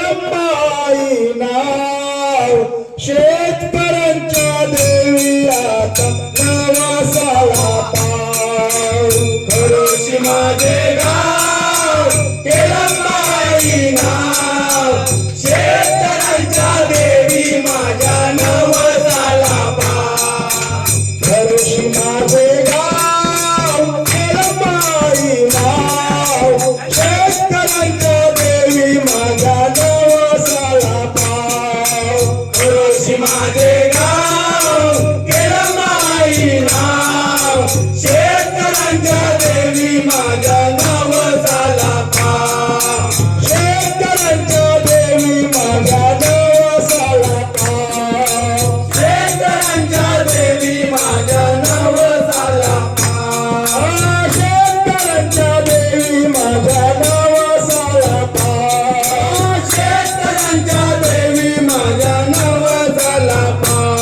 केळंबाई नाव शेतकऱ्यांच्या देवी आता नवसाला पाव खरोशी माझे गाव केळंबाई नाव शेतकऱ्यांच्या देवी माझ्या नवसाला पाव खरोशी माझे गाव केळंबाई नाव शेतकऱ्यांच्या देवी माझ्या नवसाला पाव खरोशी माझे गाव केळंबाई नाव शेतकऱ्यांच्या देवी माझ्या नवसाला पाव शेतकऱ्यांच्या देवी माझ्या नवसाला पाव शेतकऱ्यांच्या देवी माझ्या नवसाला पाव शेतकऱ्यांच्या देवी माझ्या नवसाला पाव शेतकऱ्यांच्या देवी माझ्या नवसाला पाव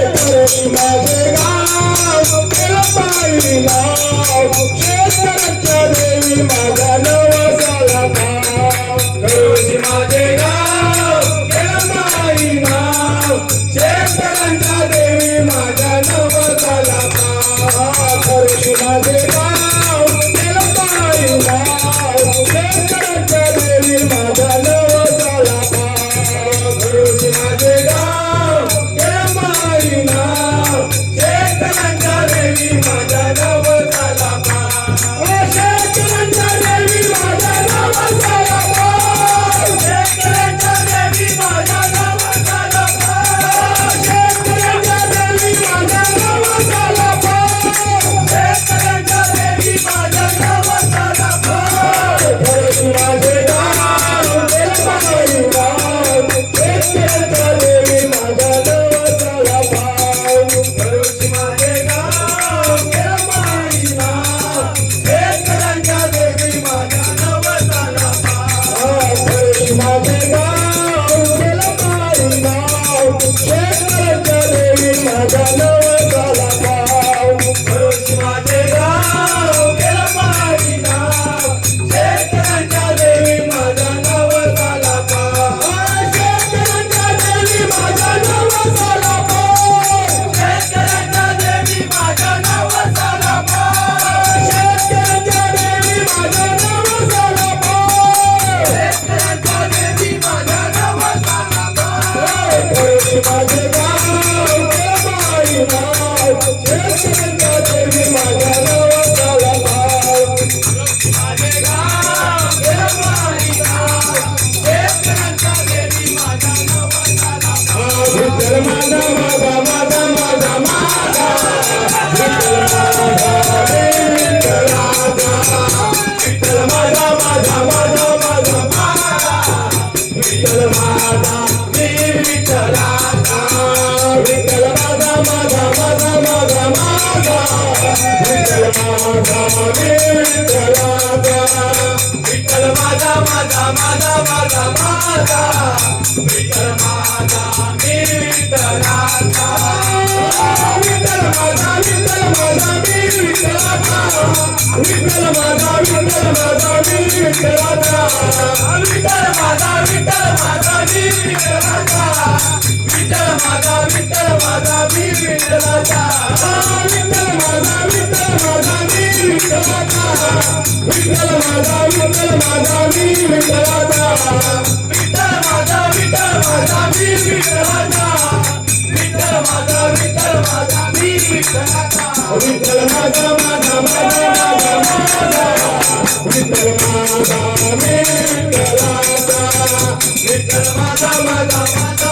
खरोशी माझे गाव केळंबाई नाव शेतकऱ्यांच्या देवी माझ्या नवसाला पाव खरोशी माझे गाव केळंबाई नाव शेतकऱ्यांच्या देवी माझ्या नवसाला पाव खरोशी माझे गाव केळंबाई नाव शेतकऱ्यांच्या देवी माझ्या नवसाला पाव खरोशी माझे गाव केळंबाई नाव शेतकऱ्यांच्या देवी माझ्या नवसाला पाव शेतकऱ्यांच्या देवी माझ्या नवसाला पाव शेतकऱ्यांच्या देवी माझ्या नवसाला पाव शेतकऱ्यांच्या देवी माझ्या नवसाला पाव शेतकऱ्यांच्या देवी माझ्या नवसाला पाव खरोशी माझे गाव केळंबाई नाव शेतकऱ्यांच्या देवी माझ्या नवसाला पाव खरोशी माझे गाव केळंबाई नाव शेतकऱ्यांच्या देवी माझ्या नवसाला पाव खरोशी माझे गाव केळंबाई नाव शेतकऱ्यांच्या देवी माझ्या नवसाला पाव खरोशी माझे गाव केळंबाई नाव शेतकऱ्यांच्या देवी माझ्या नवसाला पाव शेतकऱ्यांच्या देवी माझ्या नवसाला पाव शेतकऱ्यांच्या देवी माझ्या नवसाला पाव शेतकऱ्यांच्या देवी माझ्या नवसाला पाव शेतकऱ्यांच्या देवी माझ्या नवसाला पाव खरोशी माझे गाव केळंबाई नाव शेतकऱ्यांच्या देवी माझ्या नवसाला पाव खरोशी माझे गाव केळंबाई नाव शेतकऱ्यांच्या देवी माझ्या नवसाला पाव विठ्ठल माझा माझा माझा माझा माझा विठ्ठल माझा विठ्ठल माझा माझा माझा माझा माझा विठ्ठल माझा मी विठ्ठलाचा विठ्ठल माझा माझा माझा माझा माझा विठ्ठल माझा मी विठ्ठलाचा विठ्ठल माझा माझा माझा माझा माझा विठ्ठल माझा मी विठ्ठलाचा विठ्ठल माझा मी विठ्ठलाचा विठ्ठल माझा मी विठ्ठलाचा विठ्ठल माझा मी विठ्ठलाचा विठ्ठल माझा मी विठ्ठलाचा विठ्ठल माझा मी विठ्ठलाचा विठ्ठल माझा मी विठ्ठलाचा विठ्ठल माझा मी विठ्ठलाचा विठ्ठल माझा मी विठ्ठलाचा विठ्ठल माझा माझा माझा माझा माझा विठ्ठल माझा मी विठ्ठलाचा विठ्ठल माझा माझा माझा